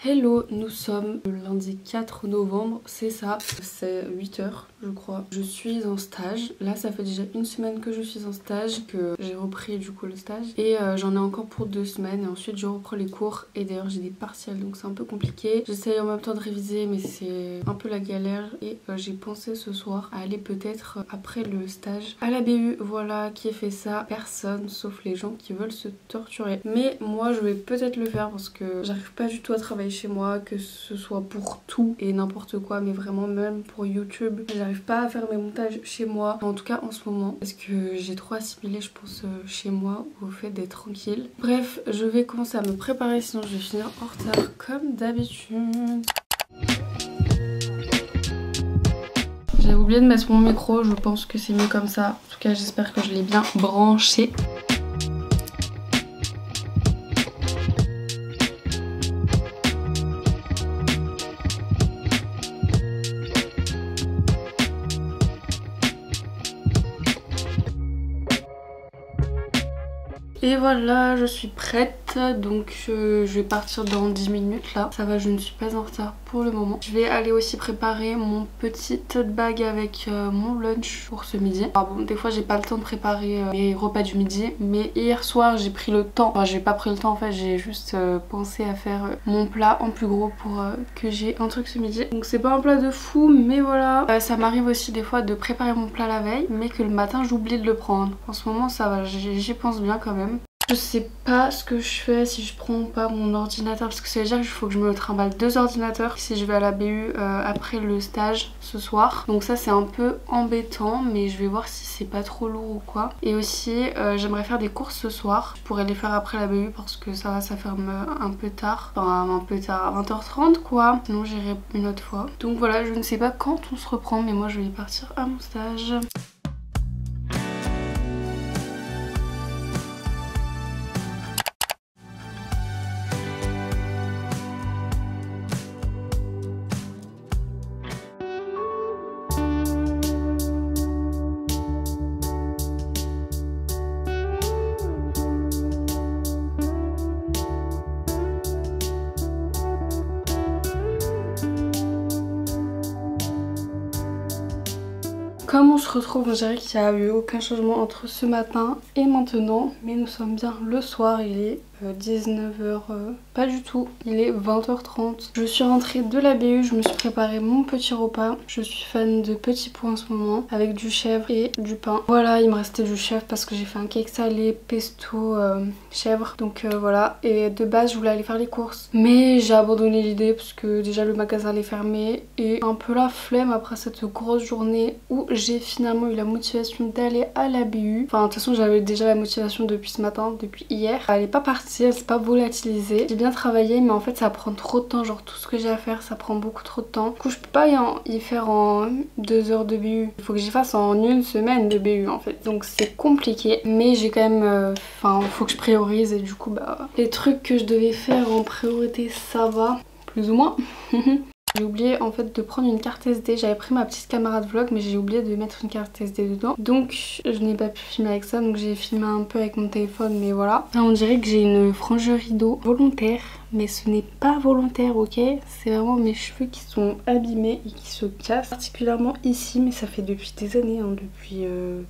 Hello, nous sommes le lundi 4 novembre, c'est ça, c'est 8 h je crois. Je suis en stage, là ça fait déjà une semaine que je suis en stage, que j'ai repris du coup le stage et j'en ai encore pour 2 semaines et ensuite je reprends les cours et d'ailleurs j'ai des partiels donc c'est un peu compliqué. J'essaye en même temps de réviser mais c'est un peu la galère et j'ai pensé ce soir à aller peut-être après le stage à la BU, voilà qui fait ça, personne sauf les gens qui veulent se torturer. Mais moi je vais peut-être le faire parce que j'arrive pas du tout à travailler chez moi, que ce soit pour tout et n'importe quoi, mais vraiment même pour YouTube. J'arrive pas à faire mes montages chez moi, en tout cas en ce moment, parce que j'ai trop assimilé je pense chez moi au fait d'être tranquille. Bref, je vais commencer à me préparer sinon je vais finir en retard comme d'habitude. J'ai oublié de mettre mon micro, je pense que c'est mieux comme ça. En tout cas j'espère que je l'ai bien branché. Et voilà, je suis prête, donc je vais partir dans 10 minutes là. Ça va, je ne suis pas en retard pour le moment. Je vais aller aussi préparer mon petit tote bag avec mon lunch pour ce midi. Alors bon, des fois j'ai pas le temps de préparer mes repas du midi, mais hier soir j'ai pris le temps. Enfin j'ai pas pris le temps en fait, j'ai juste pensé à faire mon plat en plus gros pour que j'ai un truc ce midi. Donc c'est pas un plat de fou, mais voilà. Ça m'arrive aussi des fois de préparer mon plat la veille, mais que le matin j'oublie de le prendre. En ce moment ça va, j'y pense bien quand même. Je sais pas ce que je fais si je prends pas mon ordinateur parce que ça veut dire qu'il faut que je me trimballe 2 ordinateurs si je vais à la BU après le stage ce soir. Donc ça c'est un peu embêtant mais je vais voir si c'est pas trop lourd ou quoi. Et aussi j'aimerais faire des courses ce soir. Je pourrais les faire après la BU parce que ça ferme un peu tard. Enfin un peu tard, à 20h30 quoi. Sinon j'irai une autre fois. Donc voilà, je ne sais pas quand on se reprend mais moi je vais partir à mon stage. Comme on se retrouve, on dirait qu'il n'y a eu aucun changement entre ce matin et maintenant. Mais nous sommes bien le soir, il est 19 h, pas du tout, il est 20h30. Je suis rentrée de la BU, je me suis préparé mon petit repas. Je suis fan de petits pois en ce moment, avec du chèvre et du pain. Voilà, il me restait du chèvre parce que j'ai fait un cake salé, pesto, chèvre. Donc voilà, et de base je voulais aller faire les courses. Mais j'ai abandonné l'idée parce que déjà le magasin allait fermer. Et un peu la flemme après cette grosse journée où j'ai finalement eu la motivation d'aller à la BU. Enfin de toute façon j'avais déjà la motivation depuis ce matin, depuis hier. Elle est pas partie, elle s'est pas volatilisée. J'ai bien travaillé mais en fait ça prend trop de temps, genre tout ce que j'ai à faire ça prend beaucoup trop de temps. Du coup je peux pas y faire en 2 heures de BU. Il faut que j'y fasse en une semaine de BU en fait. Donc c'est compliqué mais j'ai quand même... Enfin faut que je priorise et du coup bah... Les trucs que je devais faire en priorité ça va, plus ou moins. J'ai oublié en fait de prendre une carte SD, j'avais pris ma petite caméra de vlog mais j'ai oublié de mettre une carte SD dedans. Donc je n'ai pas pu filmer avec ça, donc j'ai filmé un peu avec mon téléphone mais voilà. Là on dirait que j'ai une frange rideau volontaire mais ce n'est pas volontaire, ok? C'est vraiment mes cheveux qui sont abîmés et qui se cassent, particulièrement ici, mais ça fait depuis des années, hein, depuis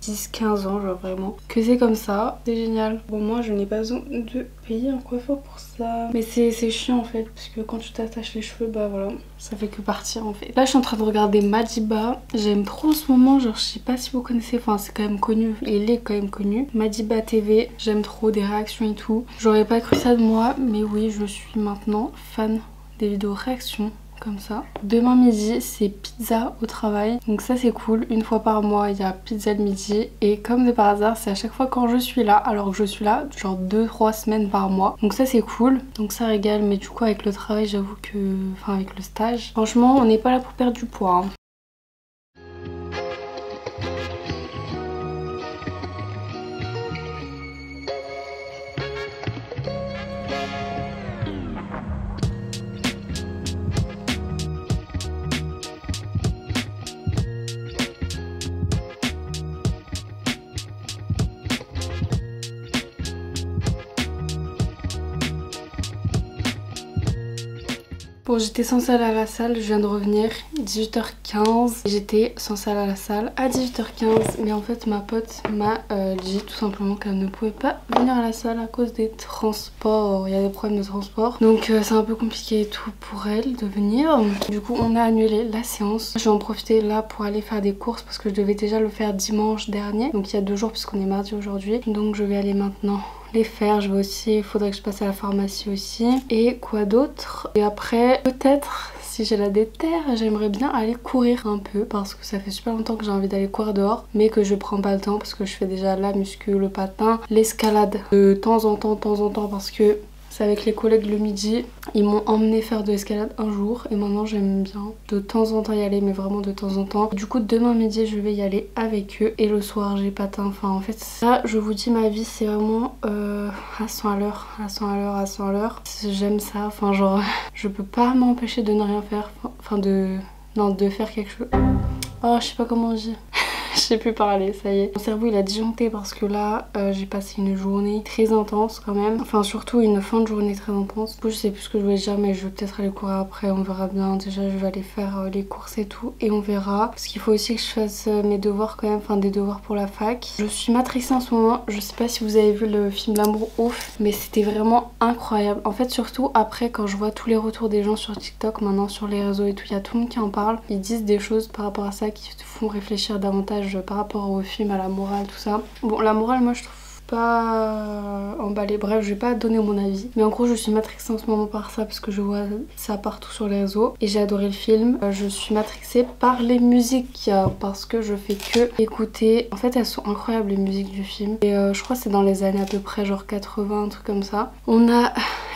10-15 ans genre vraiment, que c'est comme ça. C'est génial. Bon moi je n'ai pas besoin de payer un coiffeur pour ça. Mais c'est chiant en fait, parce que quand tu t'attaches les cheveux, bah voilà, ça fait que partir en fait. Là je suis en train de regarder Madiba, j'aime trop en ce moment, genre je sais pas si vous connaissez, enfin c'est quand même connu, il est quand même connu. Madiba TV, j'aime trop, des réactions et tout. J'aurais pas cru ça de moi, mais oui je suis maintenant fan des vidéos réactions comme ça. Demain midi c'est pizza au travail, donc ça c'est cool. Une fois par mois il y a pizza le midi et comme de par hasard c'est à chaque fois quand je suis là, alors que je suis là genre 2-3 semaines par mois, donc ça c'est cool, donc ça régale. Mais du coup avec le travail j'avoue que, enfin avec le stage, franchement on n'est pas là pour perdre du poids hein. coup j'étais censée aller à la salle, je viens de revenir 18h15. J'étais censée aller à la salle à 18h15 mais en fait ma pote m'a dit tout simplement qu'elle ne pouvait pas venir à la salle à cause des transports. Il y a des problèmes de transport donc c'est un peu compliqué et tout pour elle de venir. Du coup on a annulé la séance. Je vais en profiter là pour aller faire des courses parce que je devais déjà le faire dimanche dernier, donc il y a 2 jours puisqu'on est mardi aujourd'hui. Donc je vais aller maintenant les faire. Je vais aussi, il faudrait que je passe à la pharmacie aussi. Et quoi d'autre? Et après peut-être si j'ai la déterre, j'aimerais bien aller courir un peu parce que ça fait super longtemps que j'ai envie d'aller courir dehors mais que je prends pas le temps parce que je fais déjà la muscu, le patin, l'escalade de temps en temps parce que c'est avec les collègues le midi. Ils m'ont emmené faire de l'escalade un jour et maintenant j'aime bien de temps en temps y aller, mais vraiment de temps en temps. Du coup demain midi je vais y aller avec eux et le soir j'ai patin. Enfin en fait ça, je vous dis, ma vie c'est vraiment à 100 à l'heure, à 100 à l'heure, à 100 à l'heure. J'aime ça, enfin genre je peux pas m'empêcher de ne rien faire, enfin de faire quelque chose. Oh je sais pas comment on dit. Je sais plus parler, ça y est. Mon cerveau il a disjoncté parce que là j'ai passé une journée très intense quand même. Enfin surtout une fin de journée très intense. Du coup je sais plus ce que je voulais dire mais je vais peut-être aller courir après, on verra bien. Déjà je vais aller faire les courses et tout et on verra. Parce qu'il faut aussi que je fasse mes devoirs quand même, enfin des devoirs pour la fac. Je suis matrixée en ce moment, je sais pas si vous avez vu le film L'amour ouf mais c'était vraiment incroyable. En fait surtout après quand je vois tous les retours des gens sur TikTok, maintenant sur les réseaux et tout, il y a tout le monde qui en parle. Ils disent des choses par rapport à ça qui te font réfléchir davantage par rapport au film, à la morale, tout ça. Bon la morale moi je trouve pas emballée, bref je vais pas donner mon avis mais en gros je suis matrixée en ce moment par ça parce que je vois ça partout sur les réseaux et j'ai adoré le film. Je suis matrixée par les musiques parce que je fais que écouter, en fait elles sont incroyables les musiques du film et je crois que c'est dans les années à peu près genre 80, un truc comme ça. On a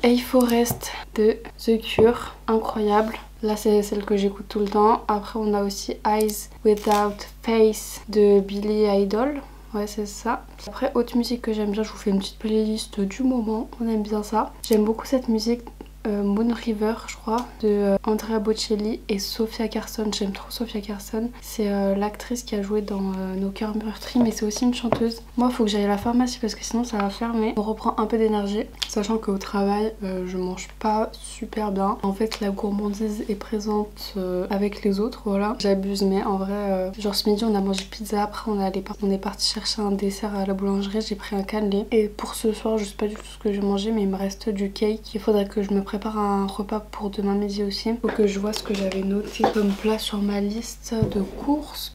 Hey Forest de The Cure, incroyable. Là c'est celle que j'écoute tout le temps. Après on a aussi Eyes Without Face de Billy Idol. Ouais c'est ça. Après autre musique que j'aime bien, je vous fais une petite playlist du moment, on aime bien ça. J'aime beaucoup cette musique. Moon River je crois de Andrea Bocelli et Sofia Carson. J'aime trop Sofia Carson, c'est l'actrice qui a joué dans Nos cœurs meurtris mais c'est aussi une chanteuse. Moi faut que j'aille à la pharmacie parce que sinon ça va fermer. On reprend un peu d'énergie sachant qu'au travail je mange pas super bien. En fait la gourmandise est présente avec les autres, voilà. J'abuse mais en vrai genre ce midi on a mangé pizza, après on est parti chercher un dessert à la boulangerie, j'ai pris un cannelé et pour ce soir je sais pas du tout ce que je vais manger mais il me reste du cake. Il faudrait que je me prépare un repas pour demain midi aussi. Faut que je vois ce que j'avais noté comme plat sur ma liste de courses.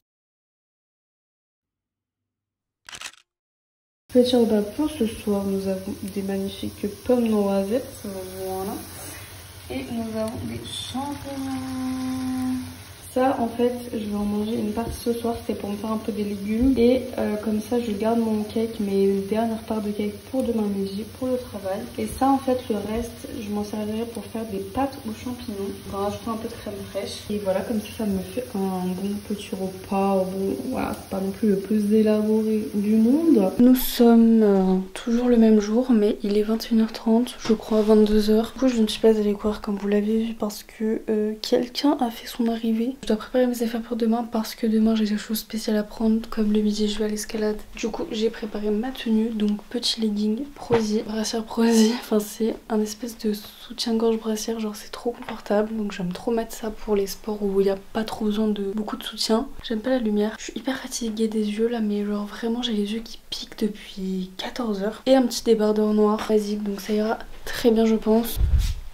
Petit repas pour ce soir, nous avons des magnifiques pommes noisettes, voilà. Et nous avons des champignons. Ça en fait je vais en manger une partie ce soir, c'était pour me faire un peu des légumes et comme ça je garde mon cake, mes dernières parts de cake pour demain midi pour le travail. Et ça en fait le reste je m'en servirai pour faire des pâtes aux champignons, pour rajouter un peu de crème fraîche. Et voilà, comme ça me fait un bon petit repas. Bon voilà, c'est pas non plus le plus élaboré du monde. Nous sommes toujours le même jour mais il est 21h30, je crois 22h. Du coup je ne suis pas allée courir comme vous l'avez vu parce que quelqu'un a fait son arrivée. Je dois préparer mes affaires pour demain parce que demain j'ai des choses spéciales à prendre, comme le midi je vais à l'escalade. Du coup j'ai préparé ma tenue, donc petit legging Prozee, brassière Prozee. Enfin c'est un espèce de soutien-gorge brassière, genre c'est trop confortable. Donc j'aime trop mettre ça pour les sports où il n'y a pas trop besoin de beaucoup de soutien. J'aime pas la lumière, je suis hyper fatiguée des yeux là, mais genre vraiment j'ai les yeux qui piquent depuis 14h. Et un petit débardeur noir basique, donc ça ira très bien je pense.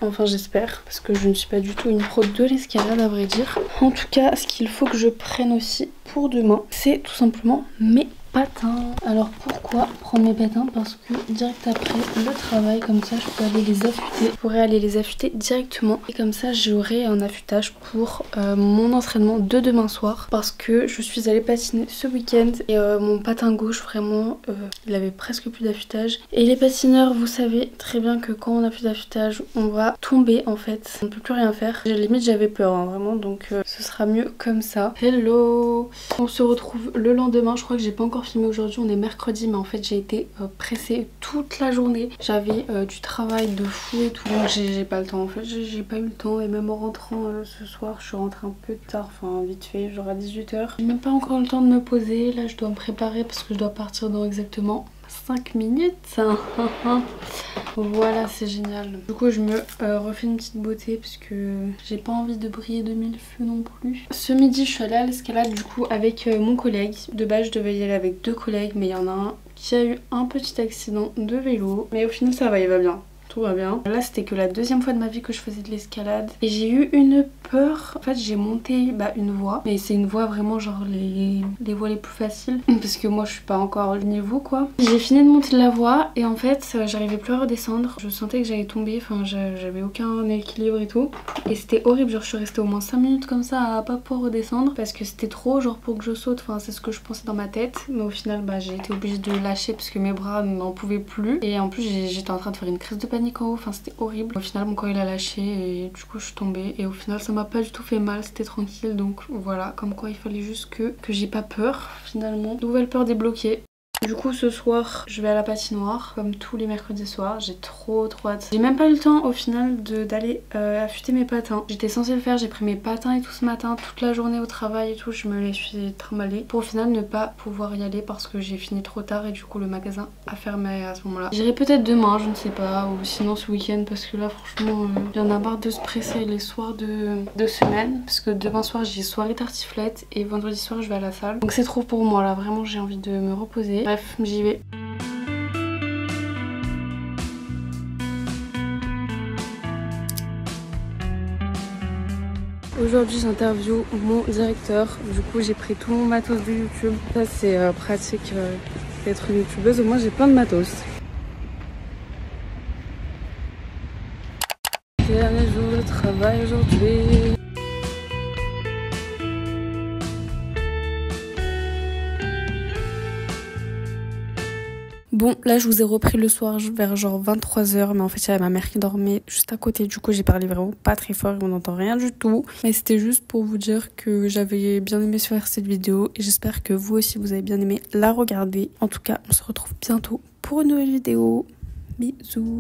Enfin j'espère, parce que je ne suis pas du tout une pro de l'escalade à vrai dire. En tout cas, ce qu'il faut que je prenne aussi pour demain, c'est tout simplement mes patins. Alors pourquoi prendre mes patins? Parce que direct après le travail, comme ça je peux aller les affûter. Je pourrais aller les affûter directement et comme ça j'aurai un affûtage pour mon entraînement de demain soir. Parce que je suis allée patiner ce week-end et mon patin gauche vraiment il avait presque plus d'affûtage. Et les patineurs, vous savez très bien que quand on a plus d'affûtage on va tomber en fait, on ne peut plus rien faire. Limite j'avais peur hein, vraiment, donc ce sera mieux comme ça. Hello, on se retrouve le lendemain. Je crois que j'ai pas encore filmé aujourd'hui, on est mercredi mais en fait j'ai été pressée toute la journée. J'avais du travail de fou et tout, donc j'ai pas le temps en fait, j'ai pas eu le temps. Et même en rentrant ce soir, je suis rentrée un peu tard, enfin vite fait, genre à 18h. J'ai même pas encore le temps de me poser, là je dois me préparer parce que je dois partir dans exactement 5 minutes. Voilà, c'est génial. Du coup je me refais une petite beauté parce que j'ai pas envie de briller de mille feux non plus. Ce midi je suis allée à l'escalade du coup avec mon collègue. De base je devais y aller avec 2 collègues, mais il y en a un qui a eu un petit accident de vélo. Mais au final ça va, il va bien. Tout va bien. Là c'était que la deuxième fois de ma vie que je faisais de l'escalade et j'ai eu une peur. En fait j'ai monté une voie, mais c'est une voie vraiment genre les voies les plus faciles parce que moi je suis pas encore au niveau quoi. J'ai fini de monter la voie et en fait j'arrivais plus à redescendre. Je sentais que j'allais tomber, enfin j'avais aucun équilibre et tout et c'était horrible. Genre je suis restée au moins 5 minutes comme ça à pas pouvoir redescendre parce que c'était trop genre pour que je saute. Enfin c'est ce que je pensais dans ma tête, mais au final j'ai été obligée de lâcher parce que mes bras n'en pouvaient plus et en plus j'étais en train de faire une crise de panique en haut, enfin c'était horrible. Au final mon corps il a lâché et du coup je suis tombée et au final ça m'a pas du tout fait mal, c'était tranquille. Donc voilà, comme quoi il fallait juste que j'ai pas peur finalement. Nouvelle peur débloquée. Du coup ce soir je vais à la patinoire comme tous les mercredis soirs, j'ai trop hâte. J'ai même pas eu le temps au final d'aller affûter mes patins. J'étais censée le faire, j'ai pris mes patins et tout ce matin, toute la journée au travail et tout, je me les suis trimballée pour au final ne pas pouvoir y aller parce que j'ai fini trop tard et du coup le magasin a fermé à ce moment là. J'irai peut-être demain, je ne sais pas, ou sinon ce week-end parce que là franchement j'en ai marre de se presser les soirs de semaine parce que demain soir j'ai soirée tartiflette et vendredi soir je vais à la salle. Donc c'est trop pour moi là, vraiment j'ai envie de me reposer. Bref, j'y vais. Aujourd'hui j'interview mon directeur, du coup j'ai pris tout mon matos de YouTube. Ça c'est pratique d'être une youtubeuse, au moins j'ai plein de matos. Dernier jour de travail aujourd'hui. Bon, là je vous ai repris le soir vers genre 23h, mais en fait il y avait ma mère qui dormait juste à côté, du coup j'ai parlé vraiment pas très fort et on n'entend rien du tout. Mais c'était juste pour vous dire que j'avais bien aimé faire cette vidéo et j'espère que vous aussi vous avez bien aimé la regarder. En tout cas, on se retrouve bientôt pour une nouvelle vidéo. Bisous.